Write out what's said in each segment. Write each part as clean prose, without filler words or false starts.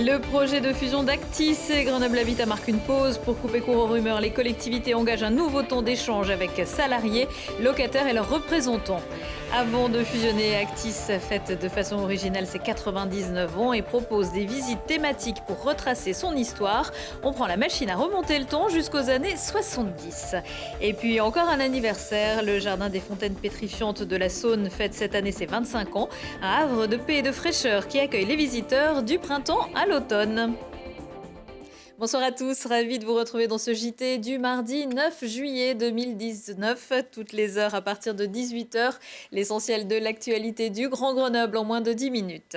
Le projet de fusion d'Actis et Grenoble Habitat marque une pause. Pour couper court aux rumeurs, les collectivités engagent un nouveau temps d'échange avec salariés, locataires et leurs représentants. Avant de fusionner, Actis fête de façon originale ses 99 ans et propose des visites thématiques pour retracer son histoire. On prend la machine à remonter le temps jusqu'aux années 70. Et puis encore un anniversaire, le Jardin des Fontaines Pétrifiantes de la Saône fête cette année ses 25 ans. Un havre de paix et de fraîcheur qui accueille les visiteurs du printemps à l'automne. Bonsoir à tous, ravi de vous retrouver dans ce JT du mardi 9 juillet 2019, toutes les heures à partir de 18h, l'essentiel de l'actualité du Grand Grenoble en moins de 10 minutes.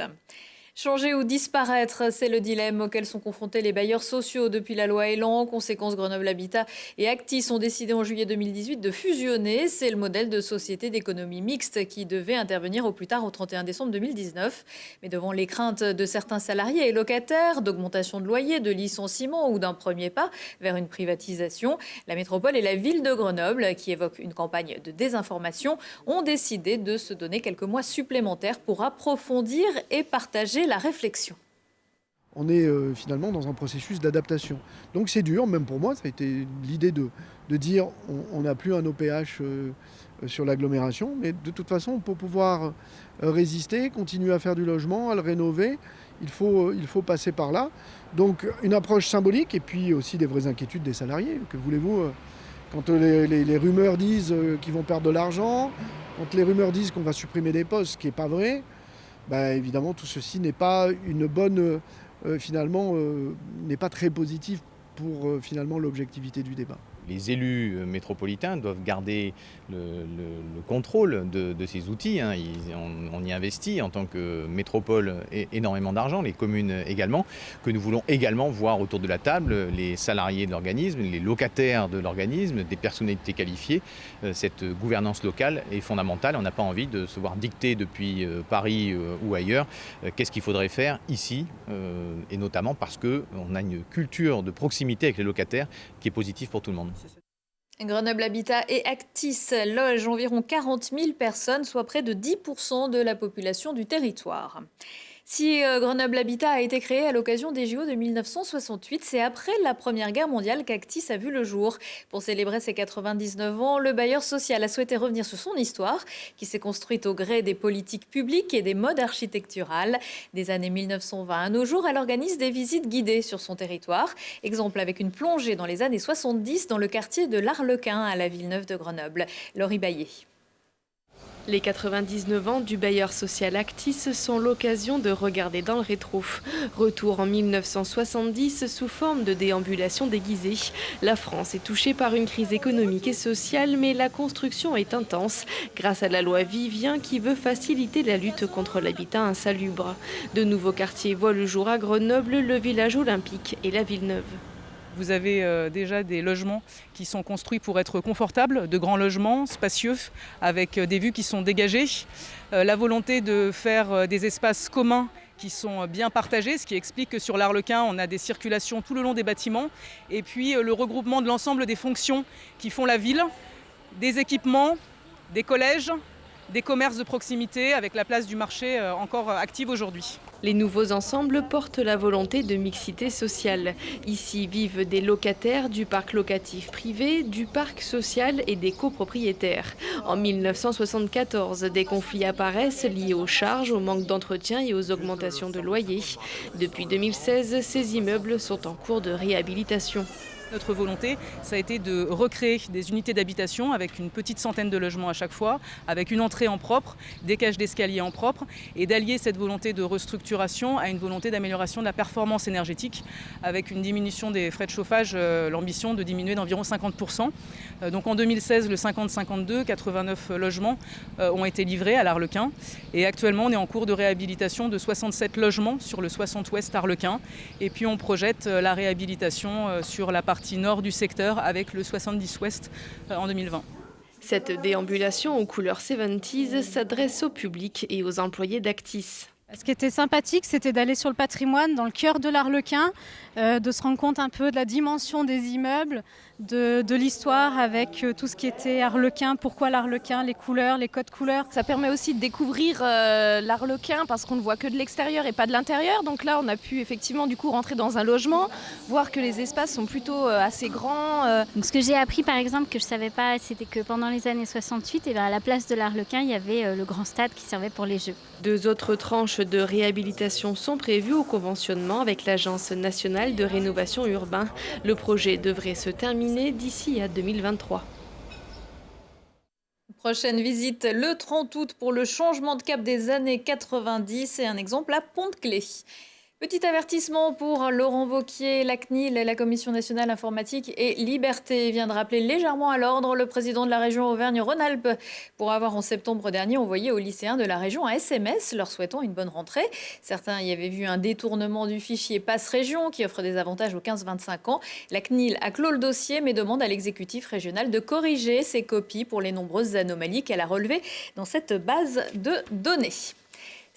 Changer ou disparaître, c'est le dilemme auquel sont confrontés les bailleurs sociaux depuis la loi Elan. En conséquence, Grenoble Habitat et Actis ont décidé en juillet 2018 de fusionner. C'est le modèle de société d'économie mixte qui devait intervenir au plus tard au 31 décembre 2019. Mais devant les craintes de certains salariés et locataires, d'augmentation de loyer, de licenciement ou d'un premier pas vers une privatisation, la métropole et la ville de Grenoble, qui évoquent une campagne de désinformation, ont décidé de se donner quelques mois supplémentaires pour approfondir et partager la réflexion. On est finalement dans un processus d'adaptation. Donc c'est dur, même pour moi, ça a été l'idée de dire on n'a plus un OPH sur l'agglomération, mais de toute façon, pour pouvoir résister, continuer à faire du logement, à le rénover, il faut passer par là. Donc une approche symbolique et puis aussi des vraies inquiétudes des salariés. Que voulez-vous quand les rumeurs disent qu'ils vont perdre de l'argent, quand les rumeurs disent qu'on va supprimer des postes, ce qui n'est pas vrai, évidemment, tout ceci n'est pas une bonne, n'est pas très positif pour finalement l'objectivité du débat. Les élus métropolitains doivent garder le contrôle de ces outils. On y investit en tant que métropole énormément d'argent, les communes également, que nous voulons également voir autour de la table les salariés de l'organisme, les locataires de l'organisme, des personnalités qualifiées. Cette gouvernance locale est fondamentale. On n'a pas envie de se voir dicter depuis Paris ou ailleurs qu'est-ce qu'il faudrait faire ici, et notamment parce qu'on a une culture de proximité avec les locataires qui est positive pour tout le monde. Grenoble Habitat et Actis logent environ 40 000 personnes, soit près de 10% de la population du territoire. Si Grenoble Habitat a été créé à l'occasion des JO de 1968, c'est après la Première Guerre mondiale qu'Actis a vu le jour. Pour célébrer ses 99 ans, le bailleur social a souhaité revenir sur son histoire, qui s'est construite au gré des politiques publiques et des modes architecturales. Des années 1920 à nos jours, elle organise des visites guidées sur son territoire. Exemple avec une plongée dans les années 70 dans le quartier de l'Arlequin à la Villeneuve de Grenoble. Laurie Baillet. Les 99 ans du bailleur social Actis sont l'occasion de regarder dans le rétro. Retour en 1970 sous forme de déambulation déguisée. La France est touchée par une crise économique et sociale, mais la construction est intense grâce à la loi Vivien qui veut faciliter la lutte contre l'habitat insalubre. De nouveaux quartiers voient le jour à Grenoble, le village olympique et la Villeneuve. Vous avez déjà des logements qui sont construits pour être confortables, de grands logements, spacieux, avec des vues qui sont dégagées. La volonté de faire des espaces communs qui sont bien partagés, ce qui explique que sur l'Arlequin, on a des circulations tout le long des bâtiments. Et puis le regroupement de l'ensemble des fonctions qui font la ville, des équipements, des collèges, des commerces de proximité avec la place du marché encore active aujourd'hui. Les nouveaux ensembles portent la volonté de mixité sociale. Ici vivent des locataires du parc locatif privé, du parc social et des copropriétaires. En 1974, des conflits apparaissent liés aux charges, au manque d'entretien et aux augmentations de loyers. Depuis 2016, ces immeubles sont en cours de réhabilitation. Notre volonté, ça a été de recréer des unités d'habitation avec une petite centaine de logements à chaque fois, avec une entrée en propre, des cages d'escalier en propre, et d'allier cette volonté de restructuration à une volonté d'amélioration de la performance énergétique, avec une diminution des frais de chauffage, l'ambition de diminuer d'environ 50%. Donc en 2016, le 50-52, 89 logements ont été livrés à l'Arlequin, et actuellement on est en cours de réhabilitation de 67 logements sur le 60 ouest Arlequin, et puis on projette la réhabilitation sur la partie nord du secteur avec le 70 ouest en 2020. Cette déambulation aux couleurs 70s s'adresse au public et aux employés d'Actis. Ce qui était sympathique, c'était d'aller sur le patrimoine, dans le cœur de l'Arlequin, de se rendre compte un peu de la dimension des immeubles, de l'histoire avec tout ce qui était Arlequin, pourquoi l'Arlequin, les couleurs, les codes couleurs. Ça permet aussi de découvrir l'Arlequin parce qu'on ne voit que de l'extérieur et pas de l'intérieur. Donc là, on a pu effectivement du coup rentrer dans un logement, voir que les espaces sont plutôt assez grands. Donc, ce que j'ai appris par exemple que je ne savais pas, c'était que pendant les années 68, à la place de l'Arlequin, il y avait le grand stade qui servait pour les Jeux. 2 autres tranches de réhabilitation sont prévues au conventionnement avec l'Agence nationale de rénovation urbaine. Le projet devrait se terminer d'ici à 2023. Prochaine visite le 30 août pour le changement de cap des années 90 et un exemple à Pont-de-Claix. Petit avertissement pour Laurent Wauquiez, la CNIL, la Commission nationale informatique et liberté, vient de rappeler légèrement à l'ordre le président de la région Auvergne-Rhône-Alpes pour avoir en septembre dernier envoyé aux lycéens de la région un SMS leur souhaitant une bonne rentrée. Certains y avaient vu un détournement du fichier Passe Région qui offre des avantages aux 15-25 ans. La CNIL a clos le dossier mais demande à l'exécutif régional de corriger ces copies pour les nombreuses anomalies qu'elle a relevées dans cette base de données.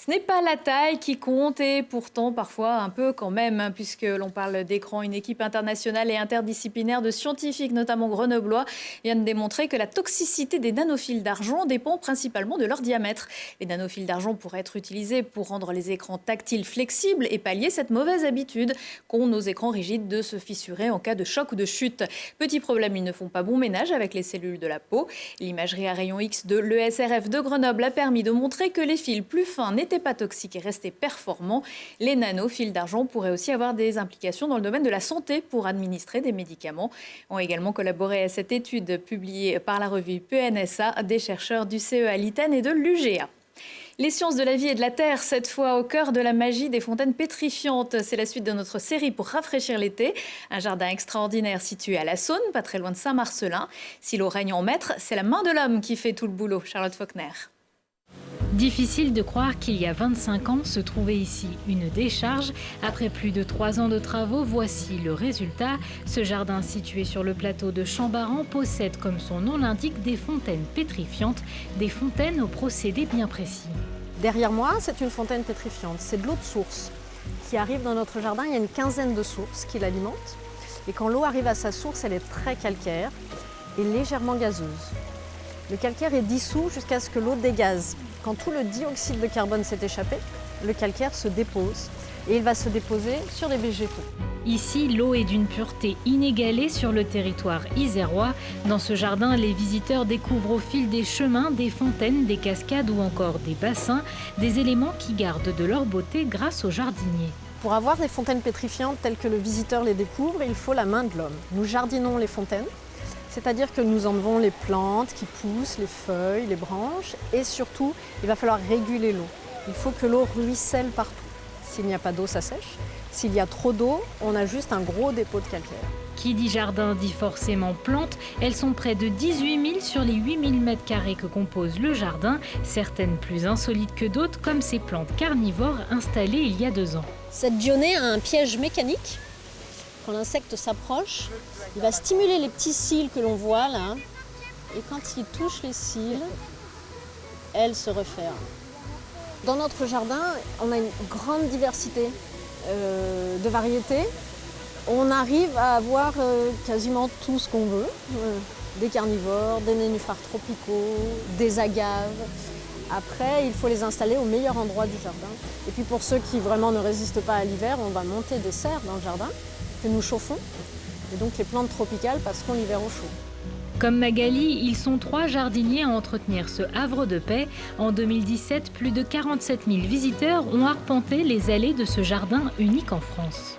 Ce n'est pas la taille qui compte et pourtant parfois un peu quand même, puisque l'on parle d'écran. Une équipe internationale et interdisciplinaire de scientifiques, notamment grenoblois, vient de démontrer que la toxicité des nanofils d'argent dépend principalement de leur diamètre. Les nanofils d'argent pourraient être utilisés pour rendre les écrans tactiles flexibles et pallier cette mauvaise habitude qu'ont nos écrans rigides de se fissurer en cas de choc ou de chute. Petit problème, ils ne font pas bon ménage avec les cellules de la peau. L'imagerie à rayon X de l'ESRF de Grenoble a permis de montrer que les fils plus fins n'étaient pas toxiques et restaient performants. Les nanofils d'argent pourraient aussi avoir des implications dans le domaine de la santé pour administrer des médicaments. Ont également collaboré à cette étude publiée par la revue PNSA des chercheurs du CEA Liten et de l'UGA. Les sciences de la vie et de la terre, cette fois au cœur de la magie des fontaines pétrifiantes. C'est la suite de notre série pour rafraîchir l'été. Un jardin extraordinaire situé à la Saône, pas très loin de Saint-Marcelin. Si l'eau règne en maître, c'est la main de l'homme qui fait tout le boulot. Charlotte Faulkner. Difficile de croire qu'il y a 25 ans se trouvait ici une décharge. Après plus de 3 ans de travaux, voici le résultat. Ce jardin situé sur le plateau de Chambaran possède, comme son nom l'indique, des fontaines pétrifiantes, des fontaines au procédé bien précis. Derrière moi, c'est une fontaine pétrifiante. C'est de l'eau de source qui arrive dans notre jardin. Il y a une quinzaine de sources qui l'alimentent. Et quand l'eau arrive à sa source, elle est très calcaire et légèrement gazeuse. Le calcaire est dissous jusqu'à ce que l'eau dégaze. Quand tout le dioxyde de carbone s'est échappé, le calcaire se dépose et il va se déposer sur les végétaux. Ici, l'eau est d'une pureté inégalée sur le territoire isérois. Dans ce jardin, les visiteurs découvrent au fil des chemins, des fontaines, des cascades ou encore des bassins, des éléments qui gardent de leur beauté grâce aux jardiniers. Pour avoir des fontaines pétrifiantes telles que le visiteur les découvre, il faut la main de l'homme. Nous jardinons les fontaines. C'est-à-dire que nous enlevons les plantes qui poussent, les feuilles, les branches et surtout, il va falloir réguler l'eau. Il faut que l'eau ruisselle partout. S'il n'y a pas d'eau, ça sèche. S'il y a trop d'eau, on a juste un gros dépôt de calcaire. Qui dit jardin dit forcément plantes. Elles sont près de 18 000 sur les 8 000 m² que compose le jardin, certaines plus insolites que d'autres, comme ces plantes carnivores installées il y a 2 ans. Cette dionée a un piège mécanique. Quand l'insecte s'approche, il va stimuler les petits cils que l'on voit là. Et quand il touche les cils, elle se referme. Dans notre jardin, on a une grande diversité de variétés. On arrive à avoir quasiment tout ce qu'on veut. Des carnivores, des nénuphars tropicaux, des agaves. Après, il faut les installer au meilleur endroit du jardin. Et puis pour ceux qui vraiment ne résistent pas à l'hiver, on va monter des serres dans le jardin que nous chauffons. Et donc les plantes tropicales passeront l'hiver au chaud. Comme Magali, ils sont 3 jardiniers à entretenir ce havre de paix. En 2017, plus de 47 000 visiteurs ont arpenté les allées de ce jardin unique en France.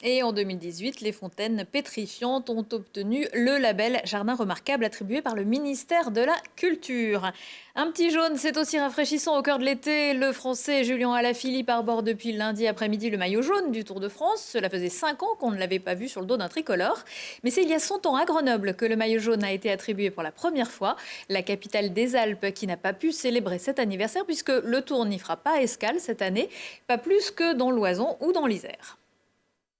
Et en 2018, les fontaines pétrifiantes ont obtenu le label Jardin remarquable attribué par le ministère de la Culture. Un petit jaune, c'est aussi rafraîchissant au cœur de l'été. Le Français Julien Alaphilippe arbore depuis lundi après-midi le maillot jaune du Tour de France. Cela faisait 5 ans qu'on ne l'avait pas vu sur le dos d'un tricolore. Mais c'est il y a 100 ans à Grenoble que le maillot jaune a été attribué pour la première fois. La capitale des Alpes qui n'a pas pu célébrer cet anniversaire puisque le Tour n'y fera pas escale cette année, pas plus que dans l'Oison ou dans l'Isère.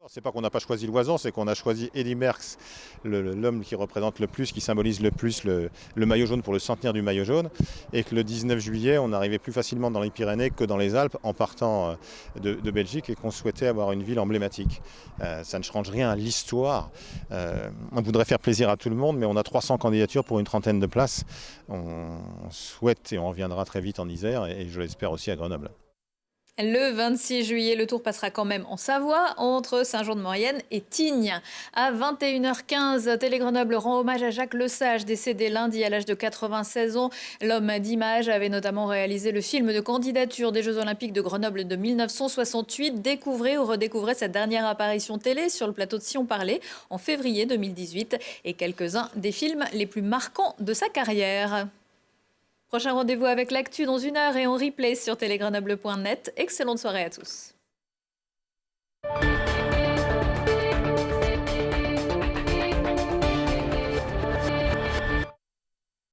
C'est pas qu'on n'a pas choisi Loizan, c'est qu'on a choisi Eddy Merckx, l'homme qui représente le plus, qui symbolise le plus le maillot jaune pour le centenaire du maillot jaune, et que le 19 juillet, on arrivait plus facilement dans les Pyrénées que dans les Alpes en partant de Belgique, et qu'on souhaitait avoir une ville emblématique. Ça ne change rien à l'histoire. On voudrait faire plaisir à tout le monde, mais on a 300 candidatures pour une trentaine de places. On souhaite, et on reviendra très vite en Isère, et je l'espère aussi à Grenoble. Le 26 juillet, le tour passera quand même en Savoie, entre Saint-Jean-de-Maurienne et Tignes. À 21h15, Télé Grenoble rend hommage à Jacques Lesage, décédé lundi à l'âge de 96 ans. L'homme d'image avait notamment réalisé le film de candidature des Jeux Olympiques de Grenoble de 1968. Découvrez ou redécouvrez cette dernière apparition télé sur le plateau de Si on parlait en février 2018 et quelques-uns des films les plus marquants de sa carrière. Prochain rendez-vous avec l'actu dans 1 heure et en replay sur télégrenoble.net. Excellente soirée à tous.